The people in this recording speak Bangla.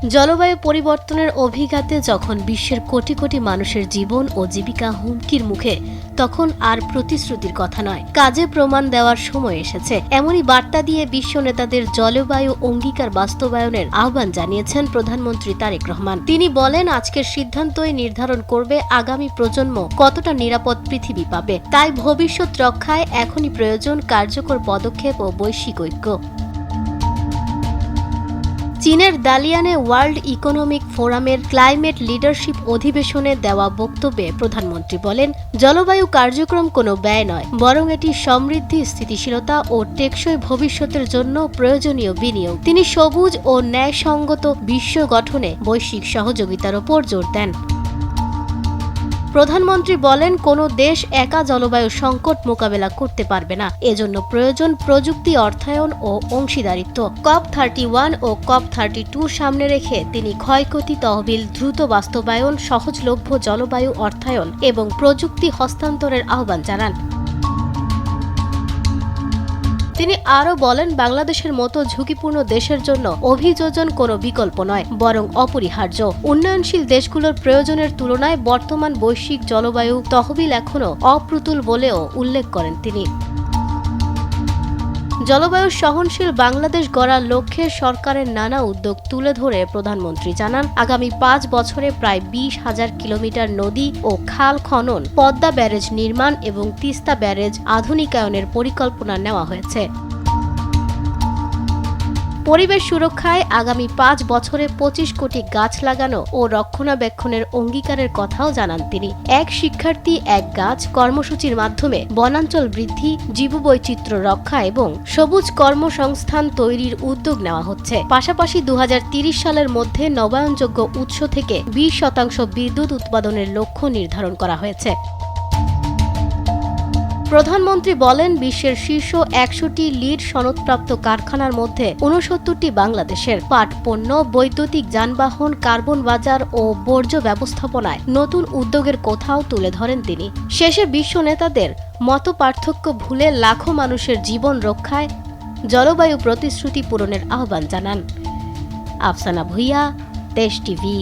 জলবায়ু পরিবর্তনের অভিঘাতে যখন বিশ্বের কোটি কোটি মানুষের জীবন ও জীবিকা হুমকির মুখে, তখন আর প্রতিশ্রুতির কথা নয়, কাজে প্রমাণ দেওয়ার সময় এসেছে। এমনই বার্তা দিয়ে বিশ্ব নেতাদের জলবায়ু অঙ্গীকার বাস্তবায়নের আহ্বান জানিয়েছেন প্রধানমন্ত্রী তারেক রহমান। তিনি বলেন, আজকের সিদ্ধান্তই নির্ধারণ করবে আগামী প্রজন্ম কতটা নিরাপদ পৃথিবী পাবে। তাই ভবিষ্যৎ রক্ষায় এখনই প্রয়োজন কার্যকর পদক্ষেপ ও বৈশ্বিক ঐক্য। চীনের দালিয়ানে ওয়ার্ল্ড ইকোনমিক ফোরামের ক্লাইমেট লিডারশিপ অধিবেশনে দেওয়া বক্তব্যে প্রধানমন্ত্রী বলেন, জলবায়ু কার্যক্রম কোনো ব্যয় নয়, বরং এটি সমৃদ্ধি, স্থিতিশীলতা ও টেকসই ভবিষ্যতের জন্য প্রয়োজনীয় বিনিয়োগ। তিনি সবুজ ও ন্যায়সঙ্গত বিশ্ব গঠনে বৈশ্বিক সহযোগিতার ওপর জোর দেন। প্রধানমন্ত্রী বলেন, কোনো দেশ একা জলবায়ু সংকট মোকাবেলা করতে পারবে না। এজন্য প্রয়োজন প্রযুক্তি, অর্থায়ন ও অংশীদারিত্ব। COP31 ও COP32 সামনে রেখে তিনি ক্ষয়ক্ষতি তহবিল দ্রুত বাস্তবায়ন, সহজলভ্য জলবায়ু অর্থায়ন এবং প্রযুক্তি হস্তান্তরের আহ্বান জানান। তিনি আরও বলেন, বাংলাদেশের মতো ঝুঁকিপূর্ণ দেশের জন্য অভিযোজন কোনো বিকল্প নয়, বরং অপরিহার্য। উন্নয়নশীল দেশগুলোর প্রয়োজনের তুলনায় বর্তমান বৈশ্বিক জলবায়ু তহবিল এখনও অপ্রতুল বলেও উল্লেখ করেন তিনি। জলবায়ু সহনশীল বাংলাদেশ গড়ার লক্ষ্যে সরকারের নানা উদ্যোগ তুলে ধরে প্রধানমন্ত্রী জানান, আগামী 5 বছরে প্রায় 20,000 কিলোমিটার নদী ও খাল খনন, পদ্মা ব্যারেজ নির্মাণ এবং তিস্তা ব্যারেজ আধুনিকায়নের পরিকল্পনা নেওয়া হয়েছে। পরিবেশ সুরক্ষায় আগামী 5 বছরে 25 কোটি গাছ লাগানো ও রক্ষণাবেক্ষণের অঙ্গীকারের কথাও জানান তিনি। এক শিক্ষার্থী এক গাছ কর্মসূচির মাধ্যমে বনাঞ্চল বৃদ্ধি, জীববৈচিত্র্য রক্ষা এবং সবুজ কর্মসংস্থান তৈরির উদ্যোগ নেওয়া হচ্ছে। পাশাপাশি 2030 সালের মধ্যে নবায়নযোগ্য উৎস থেকে 20% বিদ্যুৎ উৎপাদনের লক্ষ্য নির্ধারণ করা হয়েছে। প্রধানমন্ত্রী বলেন, বিশ্বের শীর্ষ 100টি লিড সনদপ্রাপ্ত কারখানার মধ্যে 69টি বাংলাদেশের। পাট পণ্য, বৈদ্যুতিক যানবাহন, কার্বন বাজার ও বর্জ্য ব্যবস্থাপনায় নতুন উদ্যোগের কথাও তুলে ধরেন তিনি। শেষে বিশ্ব নেতাদের মতপার্থক্য ভুলে লাখো মানুষের জীবন রক্ষায় জলবায়ু প্রতিশ্রুতি পূরণের আহ্বান জানান। আফসানা ভুইয়া, দেশ টিভি।